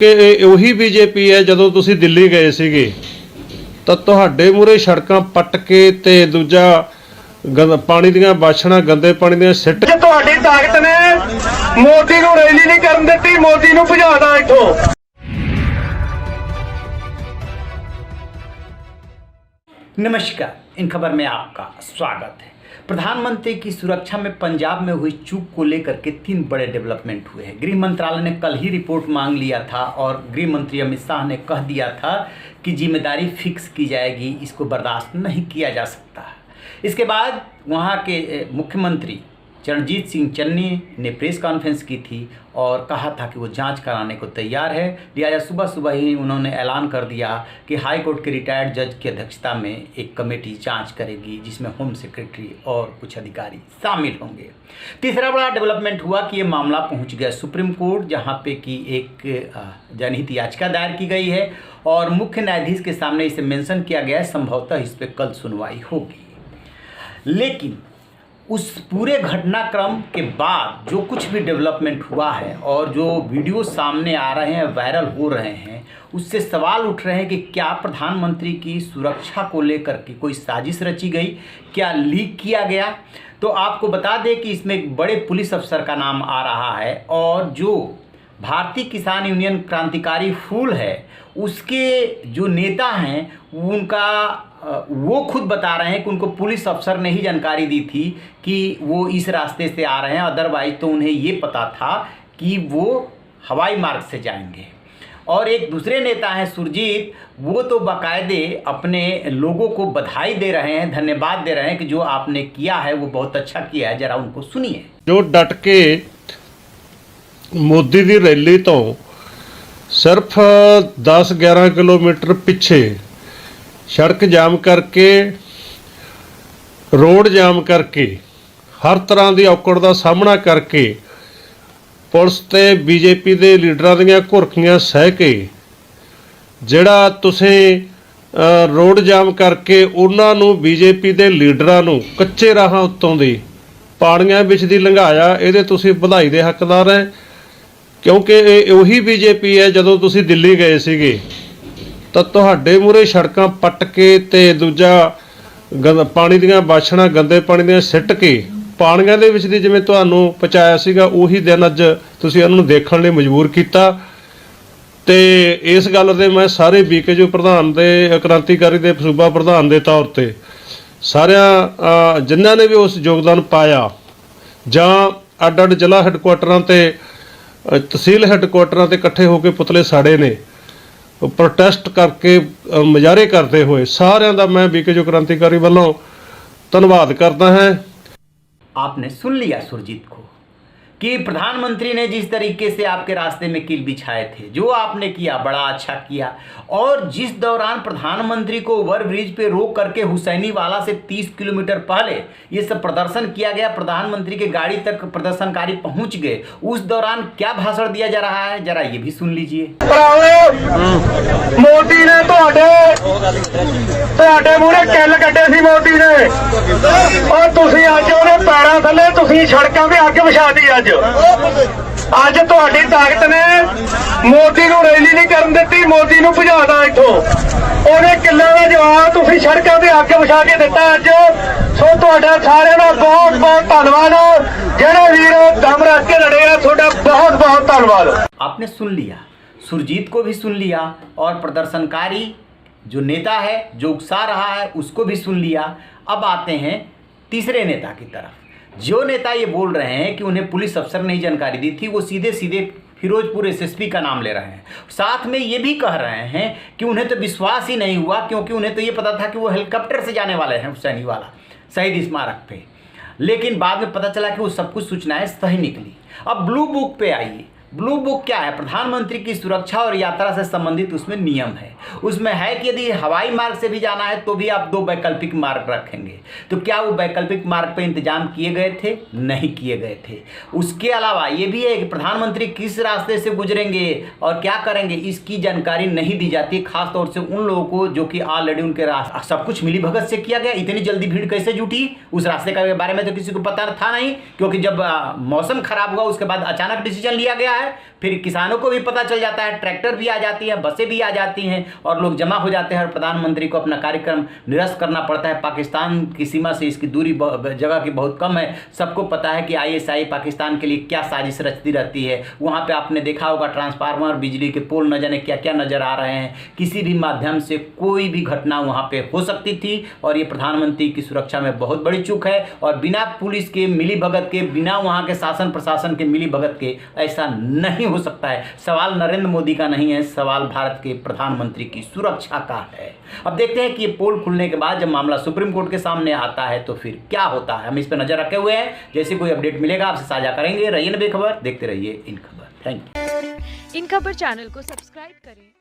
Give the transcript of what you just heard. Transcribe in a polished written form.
ਕਿ ਇਹ ਉਹੀ ਬੀਜੇਪੀ ਹੈ ਜਦੋਂ ਤੁਸੀਂ ਦਿੱਲੀ ਗਏ ਸੀਗੇ ਤਾਂ ਤੁਹਾਡੇ ਮੂਹਰੇ ਸੜਕਾਂ ਪੱਟ ਕੇ ਤੇ ਦੂਜਾ ਪਾਣੀ ਦੀਆਂ ਬਾਸ਼ਣਾ ਗੰਦੇ ਪਾਣੀ ਦੀਆਂ ਸਿੱਟ ਜੇ ਤੁਹਾਡੀ ਤਾਕਤ ਨੇ ਮੋਦੀ ਨੂੰ ਰੈਲੀ ਨਹੀਂ ਕਰਨ ਦਿੱਤੀ, ਮੋਦੀ ਨੂੰ ਭਜਾਦਾ ਇੱਥੋਂ। नमस्कार, इन खबर में आपका स्वागत है। प्रधानमंत्री की सुरक्षा में पंजाब में हुई चूक को लेकर के 3 बड़े डेवलपमेंट हुए हैं। गृह मंत्रालय ने कल ही रिपोर्ट मांग लिया था और गृह मंत्री अमित शाह ने कह दिया था कि जिम्मेदारी फिक्स की जाएगी, इसको बर्दाश्त नहीं किया जा सकता। इसके बाद वहाँ के मुख्यमंत्री चरणजीत सिंह चन्नी ने प्रेस कॉन्फ्रेंस की थी और कहा था कि वो जांच कराने को तैयार है। लिहाजा सुबह सुबह ही उन्होंने ऐलान कर दिया कि हाई कोर्ट के रिटायर्ड जज की अध्यक्षता में एक कमेटी जांच करेगी जिसमें होम सेक्रेटरी और कुछ अधिकारी शामिल होंगे। तीसरा बड़ा डेवलपमेंट हुआ कि ये मामला पहुंच गया सुप्रीम कोर्ट, जहां पे कि एक जनहित याचिका दायर की गई है और मुख्य न्यायाधीश के सामने इसे मेंशन किया गया है। संभवतः इस पर कल सुनवाई होगी। लेकिन उस पूरे घटनाक्रम के बाद जो कुछ भी डेवलपमेंट हुआ है और जो वीडियो सामने आ रहे हैं, वायरल हो रहे हैं, उससे सवाल उठ रहे हैं कि क्या प्रधानमंत्री की सुरक्षा को लेकर के कोई साजिश रची गई, क्या लीक किया गया। तो आपको बता दें कि इसमें एक बड़े पुलिस अफसर का नाम आ रहा है और जो भारतीय किसान यूनियन क्रांतिकारी फूल है उसके जो नेता हैं उनका वो खुद बता रहे हैं कि उनको पुलिस अफसर ने ही जानकारी दी थी कि वो इस रास्ते से आ रहे हैं, अदरवाइज तो उन्हें ये पता था कि वो हवाई मार्ग से जाएंगे। और एक दूसरे नेता हैं सुरजीत, वो तो बाकायदे अपने लोगों को बधाई दे रहे हैं, धन्यवाद दे रहे हैं कि जो आपने किया है वो बहुत अच्छा किया है, जरा उनको सुनिए। जो डट के मोदी की रैली तो सिर्फ 10-11 किलोमीटर पिछे सड़क जाम करके रोड जाम करके हर तरह की औकड़ का सामना करके पुलिस ते बीजेपी के लीडरां दीयां घुरखियां सह के जिहड़ा तुसीं रोड जाम करके उन्हां नूं बीजेपी के लीडरां नूं कच्चे राहां उत्तों दी पाणियां विच दी लंघाया, इहदे तुसीं ਵਧਾਈ ਦੇ हकदार है क्योंकि ਇਹ ਉਹੀ बीजेपी है ਜਦੋਂ ਤੁਸੀਂ ਦਿੱਲੀ ਗਏ ਸੀਗੇ ਤਾਂ ਤੁਹਾਡੇ ਮੂਹਰੇ ਸੜਕਾਂ ਪੱਟ ਕੇ ਤੇ ਦੂਜਾ ਪਾਣੀ ਦੀਆਂ ਬਾਸ਼ਣਾ ਗੰਦੇ ਪਾਣੀ ਦੀਆਂ ਸਿੱਟ ਕੇ ਪਾਣੀਆਂ ਦੇ ਵਿੱਚ ਦੀ ਜਿਵੇਂ ਤੁਹਾਨੂੰ ਪਹੁੰਚਾਇਆ ਸੀਗਾ, ਉਹੀ ਦਿਨ ਅੱਜ ਤੁਸੀਂ ਉਹਨਾਂ ਨੂੰ ਦੇਖਣ ਲਈ ਮਜਬੂਰ ਕੀਤਾ। ਤੇ ਇਸ ਗੱਲ ਦੇ ਮੈਂ ਸਾਰੇ ਬੀਕੇਯੂ ਪ੍ਰਧਾਨ ਦੇ ਕ੍ਰਾਂਤੀਕਾਰੀ ਦੇ ਸੂਬਾ ਪ੍ਰਧਾਨ ਦੇ ਤੌਰ ਤੇ ਸਾਰਿਆਂ ਜਿਨ੍ਹਾਂ ਨੇ ਵੀ ਉਸ ਯੋਗਦਾਨ ਪਾਇਆ ਜਾਂ ਅੱਡ-ਅੱਡ ਜ਼ਿਲ੍ਹਾ ਹੈੱਡਕੁਆਟਰਾਂ ਤੇ ਤਹਿਸੀਲ ਹੈੱਡਕੁਆਟਰਾਂ ਤੇ ਇਕੱਠੇ ਹੋ ਕੇ ਪੁਤਲੇ ਸਾੜੇ ਨੇ, प्रोटेस्ट करके मुजाहरे करते हुए सारिਆਂ ਦਾ मैं बीकेयू क्रांतिकारी वालों धन्यवाद करता है। आपने सुन लिया सुरजीत को कि प्रधानमंत्री ने जिस तरीके से आपके रास्ते में कील बिछाए थे, जो आपने किया बड़ा अच्छा किया। और जिस दौरान प्रधानमंत्री को ओवरब्रिज पे रोक करके हुसैनी वाला से 30 किलोमीटर पहले ये सब प्रदर्शन किया गया, प्रधानमंत्री के गाड़ी तक प्रदर्शनकारी पहुंच गए, उस दौरान क्या भाषण दिया जा रहा है, जरा ये भी सुन लीजिए। मोदी ने ਤੁਹਾਡੇ ਮੂਹਰੇ ਕਿੱਲ ਕੱਢੇ ਸੀ मोदी ने और ਤੁਸੀਂ ਅੱਜ ਉਹਦੇ ਪੈਰਾਂ ਥੱਲੇ ਤੁਸੀਂ ਸੜਕਾਂ ਤੇ ਅੱਗ ਵਿਛਾਤੀ। ਅੱਜ ਤੁਹਾਡੀ ਤਾਕਤ ਨੇ ਮੋਦੀ ਨੂੰ ਰੈਲੀ ਨਹੀਂ ਕਰਨ ਦਿੱਤੀ, ਮੋਦੀ ਨੂੰ ਭਜਾਦਾ ਇੱਥੋਂ। ਉਹਨੇ ਕਿੱਲਾਂ ਦਾ ਜਵਾਬ ਤੁਸੀਂ ਸੜਕਾਂ ਤੇ ਅੱਗ ਵਿਛਾ ਕੇ ਦਿੱਤਾ ਅੱਜ। ਸੋ ਤੁਹਾਡਾ ਸਾਰਿਆਂ ਦਾ ਬਹੁਤ ਬਹੁਤ ਧੰਨਵਾਦ। ਜਿਹੜੇ ਵੀਰ ਦਮ ਰੱਖ ਕੇ ਲੜੇ ਆ, ਤੁਹਾਡਾ ਬਹੁਤ ਬਹੁਤ ਧੰਨਵਾਦ। आपने सुन लिया, सुरजीत को भी सुन लिया और प्रदर्शनकारी जो नेता है जो उकसा रहा है उसको भी सुन लिया। अब आते हैं तीसरे नेता की तरफ। जो नेता ये बोल रहे हैं कि उन्हें पुलिस अफसर ने ही जानकारी दी थी, वो सीधे सीधे फिरोजपुर एसएसपी का नाम ले रहे हैं। साथ में ये भी कह रहे हैं कि उन्हें तो विश्वास ही नहीं हुआ क्योंकि उन्हें तो ये पता था कि वो हेलीकॉप्टर से जाने वाले हैं हुसैनी वाला शहीद स्मारक पे। लेकिन बाद में पता चला कि वो सब कुछ सूचनाएं सही निकली। अब ब्लू बुक पे आइए। ब्लू बुक क्या है? प्रधानमंत्री की सुरक्षा और यात्रा से संबंधित उसमें नियम है। उसमें है कि यदि हवाई मार्ग से भी जाना है तो भी आप 2 वैकल्पिक मार्ग रखेंगे। तो क्या वो वैकल्पिक मार्ग पर इंतजाम किए गए थे? नहीं किए गए थे। उसके अलावा ये भी है कि प्रधानमंत्री किस रास्ते से गुजरेंगे और क्या करेंगे, इसकी जानकारी नहीं दी जाती, खासतौर से उन लोगों को जो कि ऑलरेडी उनके सब कुछ मिली भगत से किया गया। इतनी जल्दी भीड़ कैसे जुटी उस रास्ते के बारे में तो किसी को पता था नहीं, क्योंकि जब मौसम खराब हुआ उसके बाद अचानक डिसीजन लिया गया है, फिर किसानों को भी पता चल जाता है, ट्रैक्टर भी आ जाती है, बसें भी आ जाती हैं और लोग जमा हो जाते हैं और प्रधानमंत्री को अपना कार्यक्रम निरस्त करना पड़ता है। पाकिस्तान की सीमा से इसकी दूरी जगह की बहुत कम है। सबको पता है कि आईएसआई पाकिस्तान के लिए क्या साजिश रचती रहती है। वहाँ पे आपने देखा होगा ट्रांसफार्मर, बिजली के पोल न जाने क्या क्या नजर आ रहे हैं। किसी भी माध्यम से कोई भी घटना वहाँ पे हो सकती थी और ये प्रधानमंत्री की सुरक्षा में बहुत बड़ी चूक है। और बिना पुलिस के मिलीभगत के, बिना वहाँ के शासन प्रशासन के मिलीभगत के ऐसा नहीं हो सकता है। सवाल नरेंद्र मोदी का नहीं है, सवाल भारत के प्रधानमंत्री की सुरक्षा का है। अब देखते हैं कि ये पोल खुलने के बाद जब मामला सुप्रीम कोर्ट के सामने आता है तो फिर क्या होता है। हम इस पर नजर रखे हुए हैं, जैसे कोई अपडेट मिलेगा आपसे साझा करेंगे। रहिए बेखबर, देखते रहिए इन खबर। Thank you. इन खबर चैनल को सब्सक्राइब करें